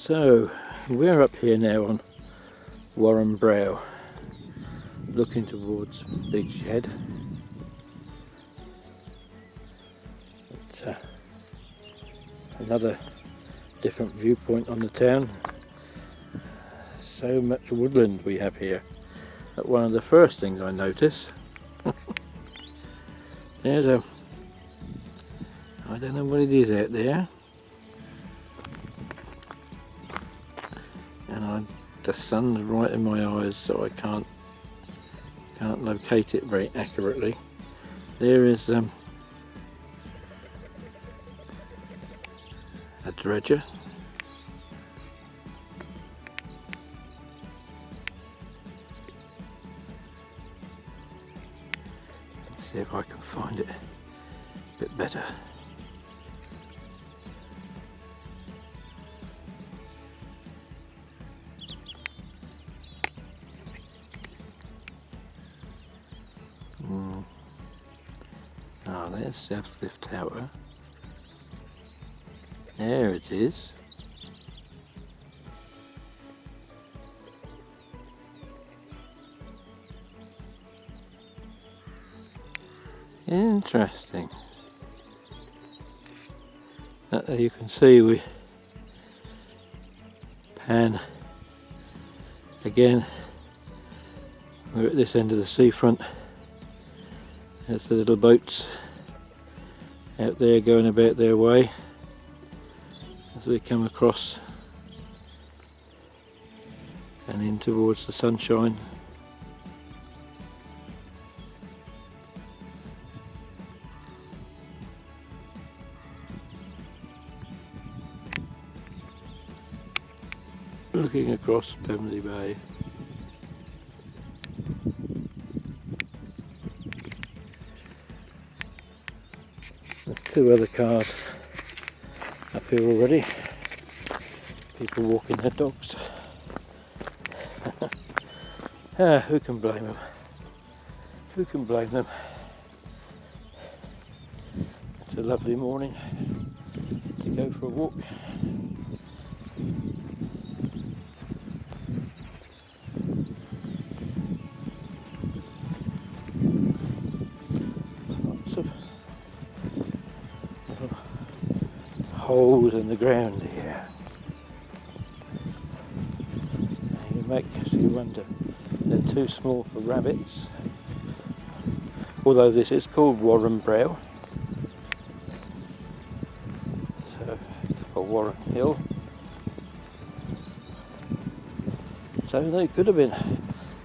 So we're up here now on Warren Brow, looking towards Beachy Head. It's another different viewpoint on the town. So much woodland we have here. But one of the first things I notice, there's a, I don't know what it is out there, and the sun's right in my eyes, so I can't locate it very accurately. There is a dredger. Let's see if I can find it a bit better. There's South Cliff Tower. There it is. Interesting. You can see we pan again. We're at this end of the seafront. There's the little boats out there going about their way as we come across and in towards the sunshine. Looking across Pemberley Bay. There's two other cars up here already. People walking their dogs. Who can blame them? Who can blame them? It's a lovely morning to go for a walk. Lots of holes in the ground here. You wonder, they're too small for rabbits, although this is called Warren Brow, so for Warren Hill, so they could have been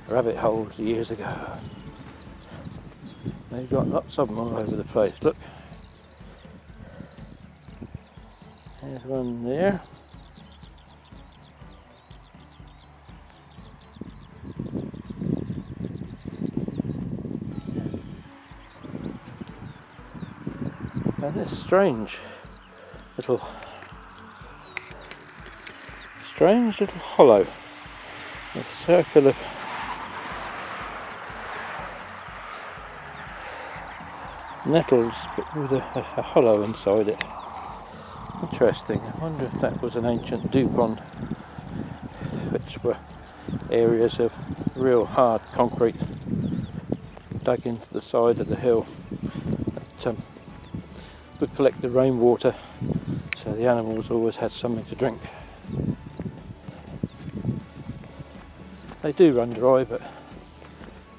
rabbit holes years ago. They've got lots of them all over the place. Look, there's one there. And this strange little hollow, a circle of nettles but with a hollow inside it. Interesting. I wonder if that was an ancient dew pond, which were areas of real hard concrete dug into the side of the hill that would collect the rainwater, so the animals always had something to drink. They do run dry, but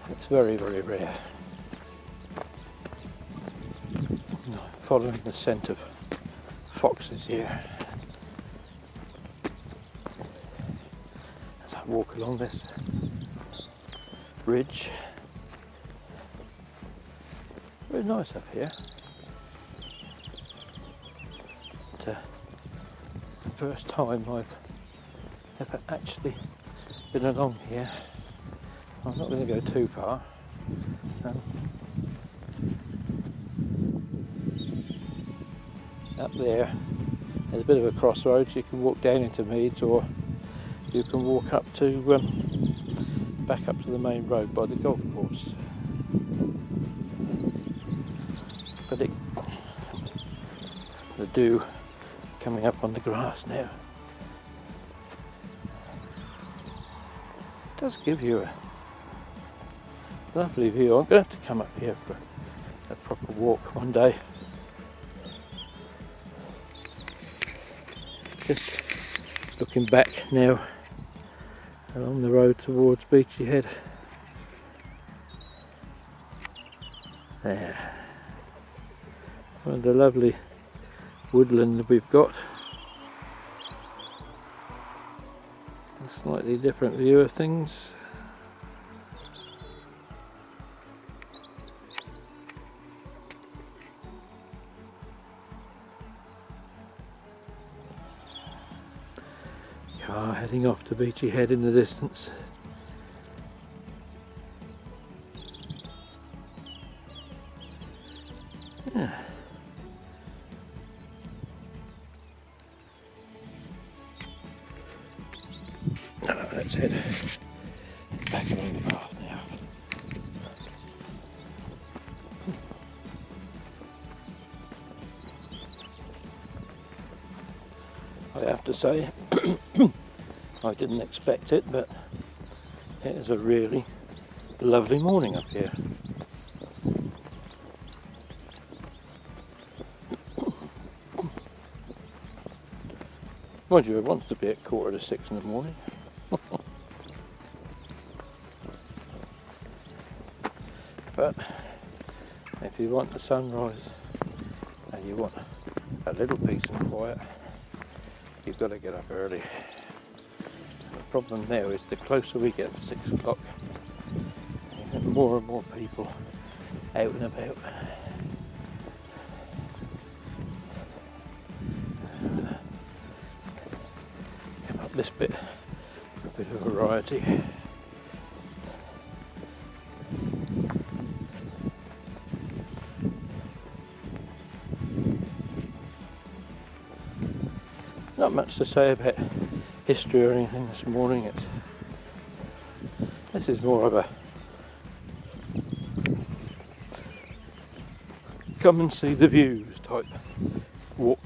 it's very, very rare. Following the scent of foxes here as I walk along this ridge. Very nice up here. The first time I've ever actually been along here. I'm not going to go too far. Up there's a bit of a crossroads. You can walk down into Meads, or you can walk up to back up to the main road by the golf course. But the dew coming up on the grass now. does give you a lovely view. I'm going to have to come up here for a proper walk one day. Just looking back now along the road towards Beachy Head. There. One of the lovely woodland that we've got. A slightly different view of things. Car heading off to Beachy Head in the distance. Yeah. No, let's head back along the path now. I have to say, I didn't expect it, but it is a really lovely morning up here. Mind you, it wants to be at 5:45 in the morning. But if you want the sunrise and you want a little peace and quiet, you've got to get up early. The problem now is the closer we get to 6 o'clock, you get more and more people out and about. Come up this bit for a bit of variety. Not much to say about history or anything this morning. This is more of a come and see the views type walk.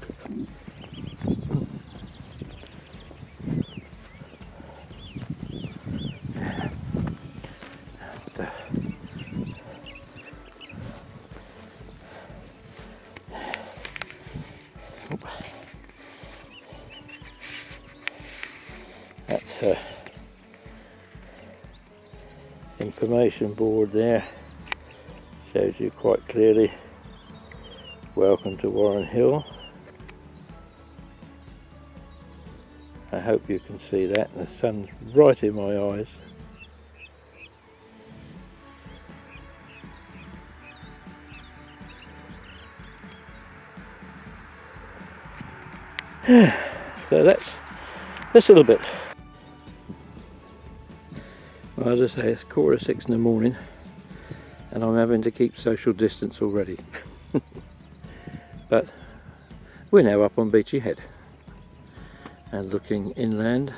That information board there shows you quite clearly, welcome to Warren Hill. I hope you can see that. The sun's right in my eyes. So that's this little bit. Well, as I say, it's 5:45 in the morning and I'm having to keep social distance already. But we're now up on Beachy Head and looking inland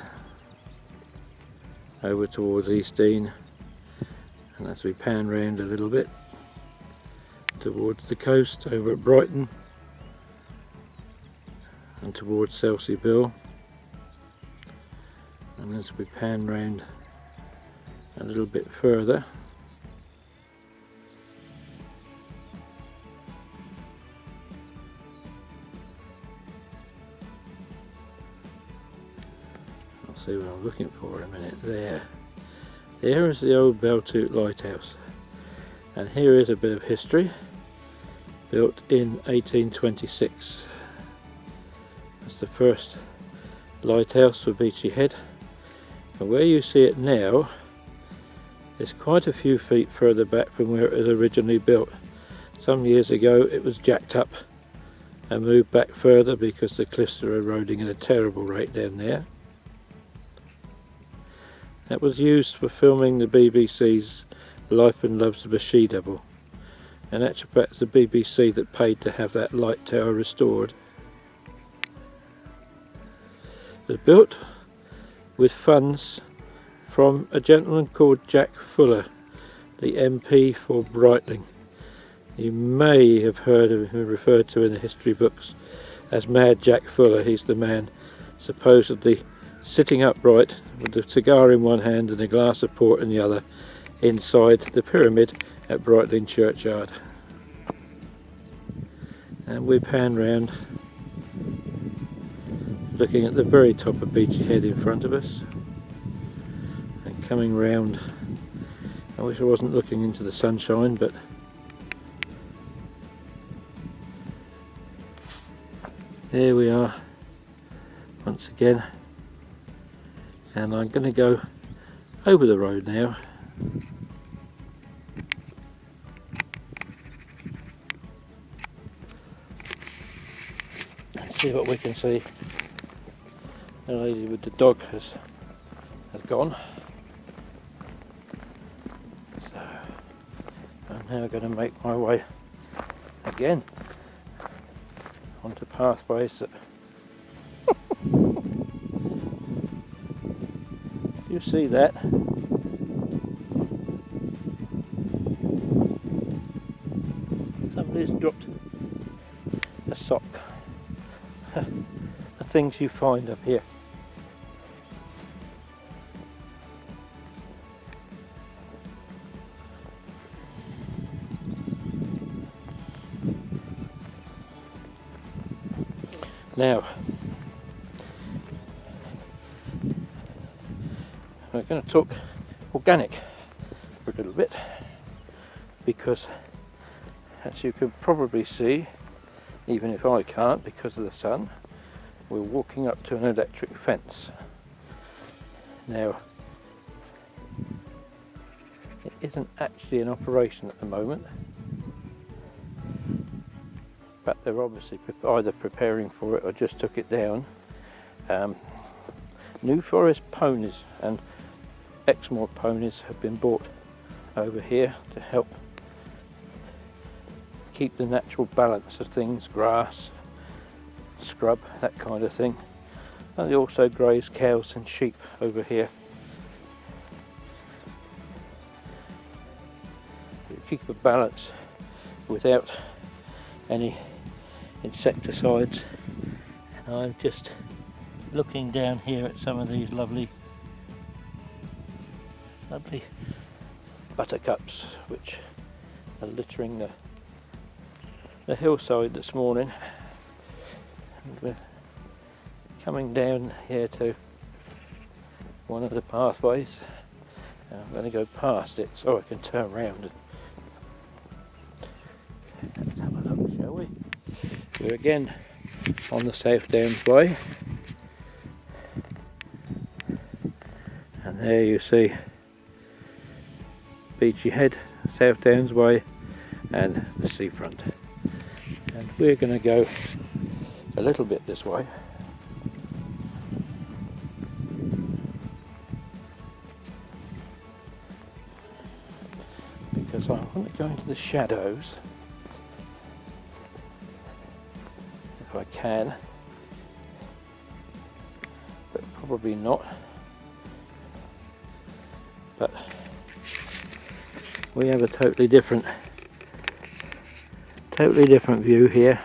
over towards East Dean, and as we pan round a little bit towards the coast over at Brighton and towards Selsey Bill, and as we pan round a little bit further I'll see what I'm looking for in a minute. There is the old Beltute Lighthouse, and here is a bit of history. Built in 1826. That's the first lighthouse for Beachy Head, and where you see it now is quite a few feet further back from where it was originally built. Some years ago it was jacked up and moved back further because the cliffs are eroding at a terrible rate down there. That was used for filming the BBC's Life and Loves of a She-Devil. In actual fact, it's the BBC that paid to have that light tower restored. It was built with funds from a gentleman called Jack Fuller, the MP for Brightling. You may have heard of him referred to in the history books as Mad Jack Fuller. He's the man supposedly sitting upright with the cigar in one hand and a glass of port in the other inside the pyramid at Brightling Churchyard. And we pan round, looking at the very top of Beachy Head in front of us, and coming round. I wish I wasn't looking into the sunshine, but there we are once again, and I'm going to go over the road now and see what we can see. The lady with the dog has gone, so I'm now going to make my way again onto pathways that you see that? Somebody's dropped a sock. The things you find up here. Now, we're going to talk organic for a little bit, because as you can probably see, even if I can't because of the sun, we're walking up to an electric fence. Now, it isn't actually in operation at the moment, but they're obviously either preparing for it or just took it down. New Forest ponies and Exmoor ponies have been brought over here to help keep the natural balance of things, grass, scrub, that kind of thing. And they also graze cows and sheep over here. To keep a balance without any insecticides. And I'm just looking down here at some of these lovely buttercups which are littering the hillside this morning. And we're coming down here to one of the pathways, and I'm going to go past it so I can turn around and let's have a look, shall we? We're again on the South Downs Way, and there you see Beachy Head, South Downs Way and the seafront. And we're going to go a little bit this way. Because I want to go into the shadows if I can, but probably not. But we have a totally different view here.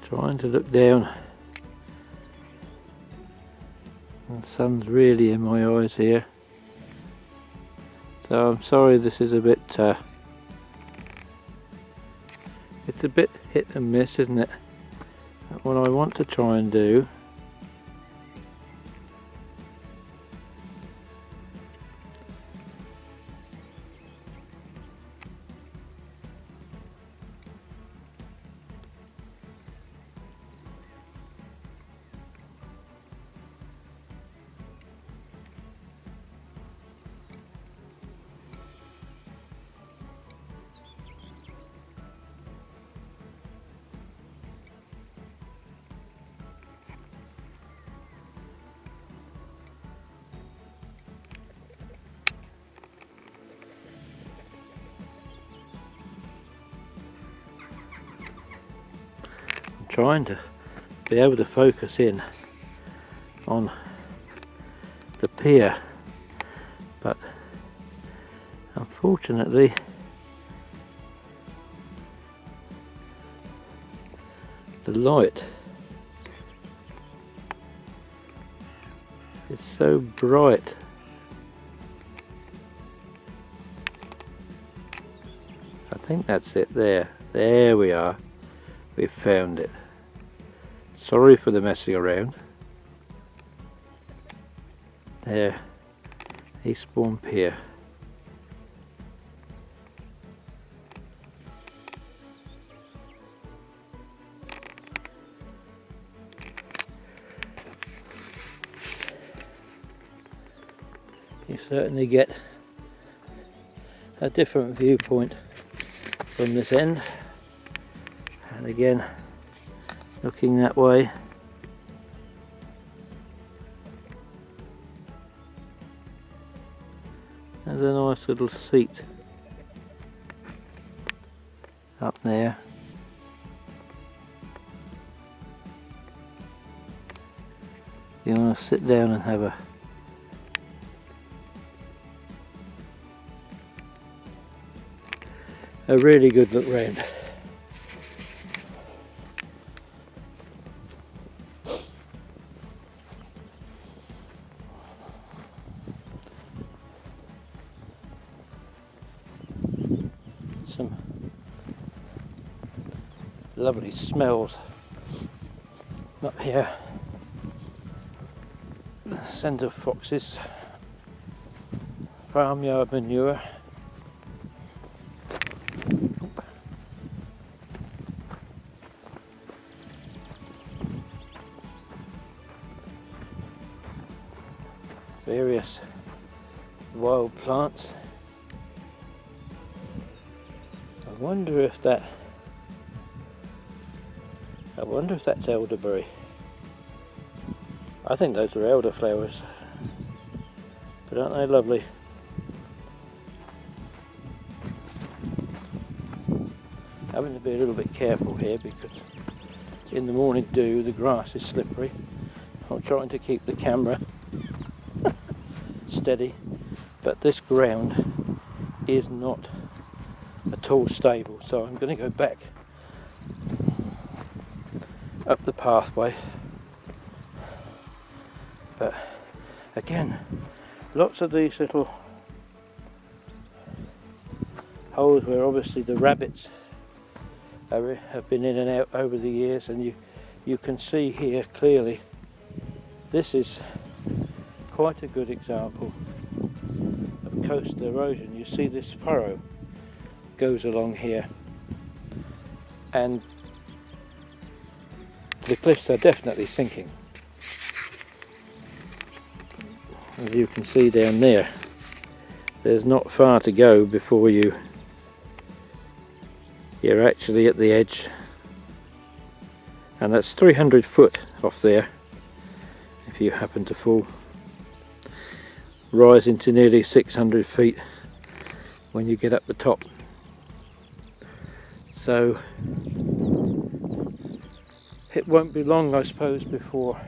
Trying to look down, and the sun's really in my eyes here, so I'm sorry this is a bit it's a bit hit and miss, isn't it? But what I want to try and do trying to be able to focus in on the pier, but unfortunately the light is so bright. I think that's it there. There we are. We've found it. Sorry for the messing around. There, Eastbourne Pier. You certainly get a different viewpoint from this end, and again looking that way, there's a nice little seat up there. You want to sit down and have a really good look round. Some lovely smells up here. Scent of foxes, farmyard manure. Various wild plants. I wonder if that's elderberry. I think those are elderflowers, but aren't they lovely? Having to be a little bit careful here because in the morning dew the grass is slippery. I'm trying to keep the camera steady, but this ground is not at all stable, so I'm going to go back up the pathway. But again, lots of these little holes where obviously the rabbits have been in and out over the years, and you can see here clearly this is quite a good example of coastal erosion. You see this furrow goes along here, and the cliffs are definitely sinking. As you can see down there, there's not far to go before you're actually at the edge, and that's 300 foot off there if you happen to fall, rising to nearly 600 feet when you get up the top. So it won't be long, I suppose, before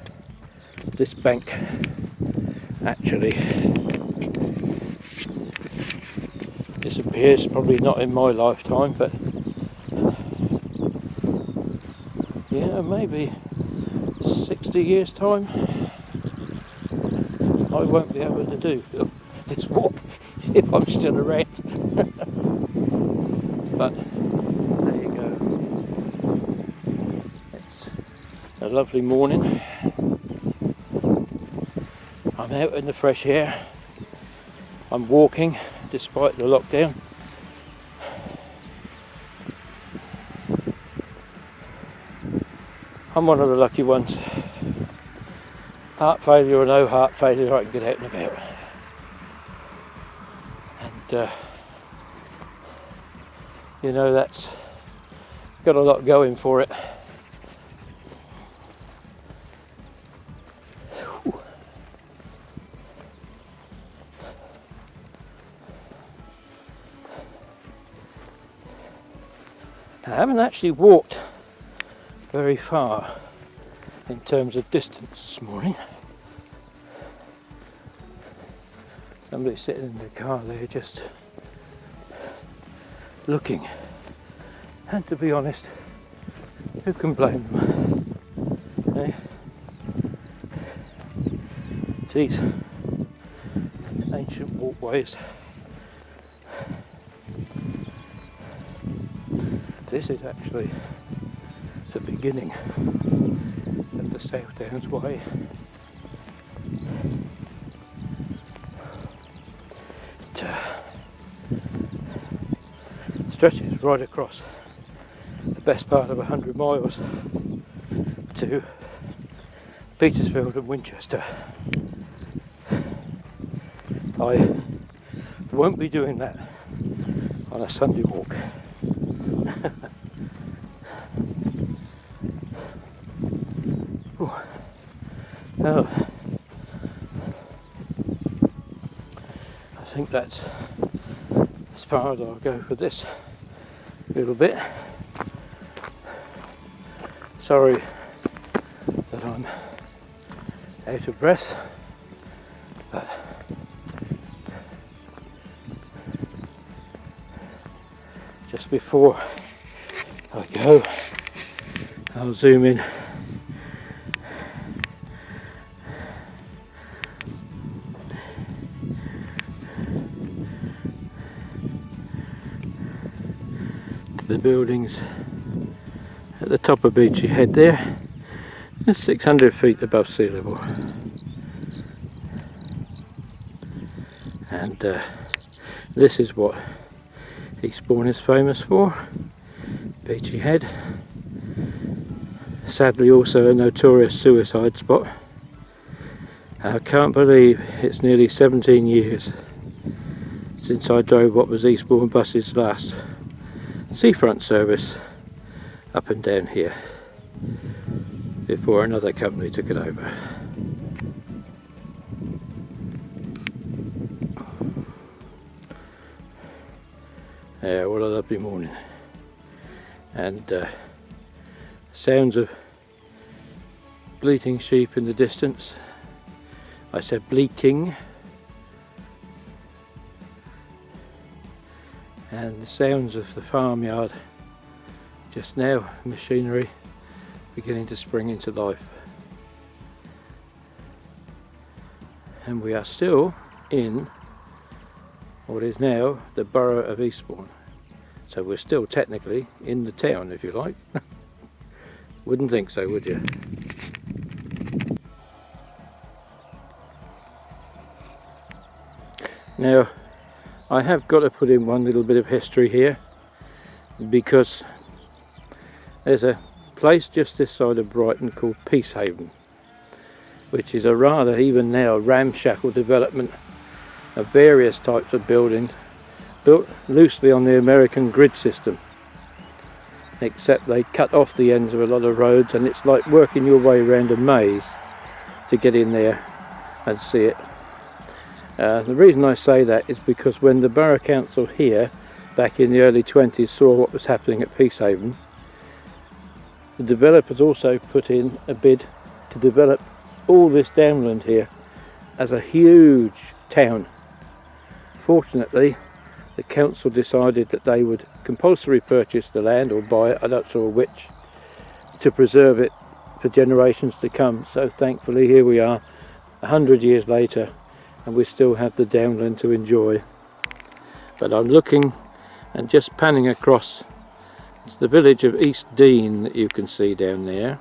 this bank actually disappears. Probably not in my lifetime, but yeah, maybe 60 years time I won't be able to do this walk if I'm still around. But there you go. It's a lovely morning. I'm out in the fresh air. I'm walking despite the lockdown. I'm one of the lucky ones. Heart failure or no heart failure, I can get out and about. And you know, that's got a lot going for it. I haven't actually walked very far in terms of distance this morning. Somebody sitting in the car there just looking, and to be honest, who can blame them? Eh? These ancient walkways. This is actually the beginning of the South Downs Way. It stretches right across the best part of 100 miles to Petersfield and Winchester. I won't be doing that on a Sunday walk. Oh, I think that's as far as I'll go for this little bit. Sorry that I'm out of breath, but just before I go, I'll zoom in. The buildings at the top of Beachy Head there. It's 600 feet above sea level, and this is what Eastbourne is famous for, Beachy Head. Sadly also a notorious suicide spot. I can't believe it's nearly 17 years since I drove what was Eastbourne Bus's last seafront service up and down here before another company took it over. Yeah, what a lovely morning, and sounds of bleating sheep in the distance. I said bleating. And the sounds of the farmyard just now, machinery beginning to spring into life. And we are still in what is now the borough of Eastbourne. So we're still technically in the town, if you like. Wouldn't think so, would you? Now, I have got to put in one little bit of history here, because there's a place just this side of Brighton called Peacehaven, which is a rather, even now, ramshackle development of various types of buildings built loosely on the American grid system, except they cut off the ends of a lot of roads, and it's like working your way around a maze to get in there and see it. The reason I say that is because when the Borough Council here back in the early 20s saw what was happening at Peacehaven, the developers also put in a bid to develop all this downland here as a huge town. Fortunately, the council decided that they would compulsory purchase the land, or buy it, I'm not sure which, to preserve it for generations to come. So thankfully here we are 100 years later, and we still have the downland to enjoy. But I'm looking and just panning across. It's the village of East Dean that you can see down there.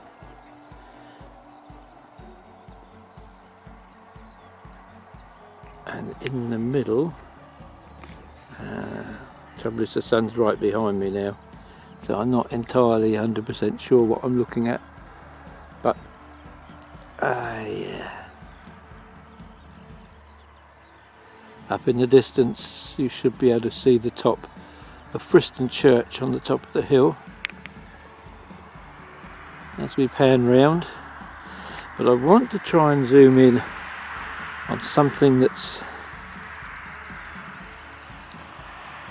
And in the middle, trouble is the sun's right behind me now, so I'm not entirely 100% sure what I'm looking at, but yeah. Up in the distance you should be able to see the top of Friston Church on the top of the hill as we pan round. But I want to try and zoom in on something that's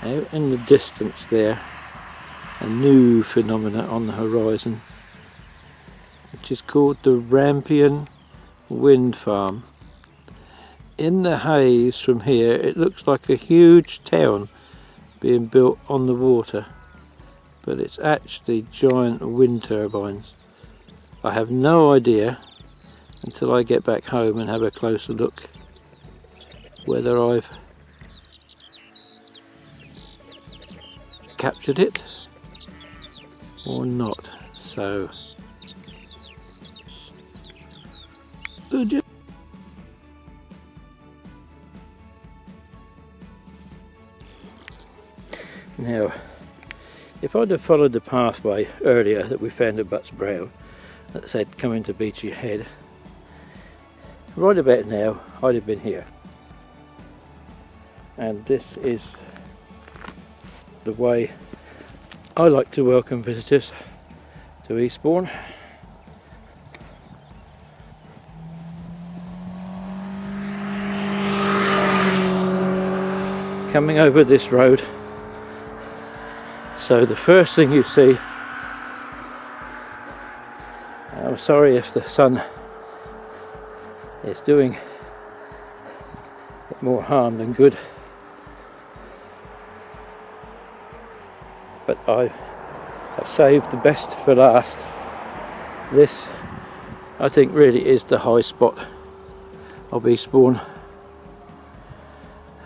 out in the distance there, a new phenomena on the horizon. which is called the Rampion Wind Farm. In the haze from here it looks like a huge town being built on the water, but it's actually giant wind turbines. I have no idea until I get back home and have a closer look whether I've captured it or not. So now, if I'd have followed the pathway earlier that we found at Butts Brow that said come into Beachy Head, right about now I'd have been here. And this is the way I like to welcome visitors to Eastbourne. Coming over this road, so the first thing you see, I'm sorry if the sun is doing more harm than good, but I have saved the best for last. This, I think, really is the high spot of Eastbourne,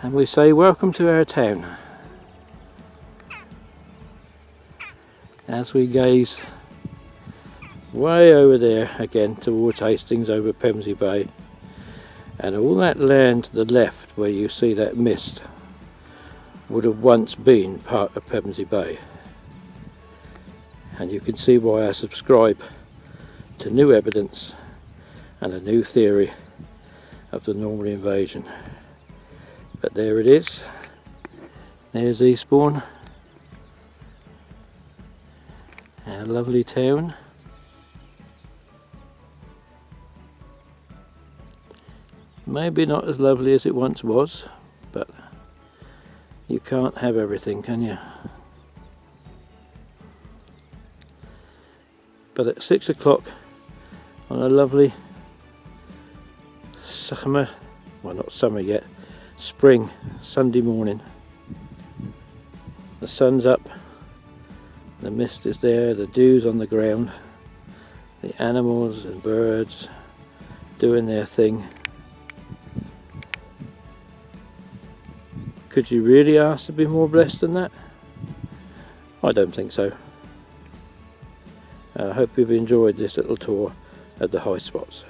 and we say welcome to our town as we gaze way over there again towards Hastings over Pemsey Bay, and all that land to the left where you see that mist would have once been part of Pemsey Bay. And you can see why I subscribe to new evidence and a new theory of the Norman invasion. But there it is, there's Eastbourne, our lovely town. Maybe not as lovely as it once was, but you can't have everything, can you? But at 6 o'clock on a lovely summer, well not summer yet, spring Sunday morning, the sun's up, the mist is there, the dew's on the ground, the animals and birds doing their thing. Could you really ask to be more blessed than that? I don't think so. I hope you've enjoyed this little tour at the high spots.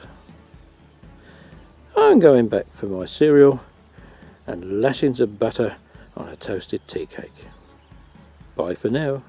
I'm going back for my cereal and lashings of butter on a toasted tea cake. Bye for now.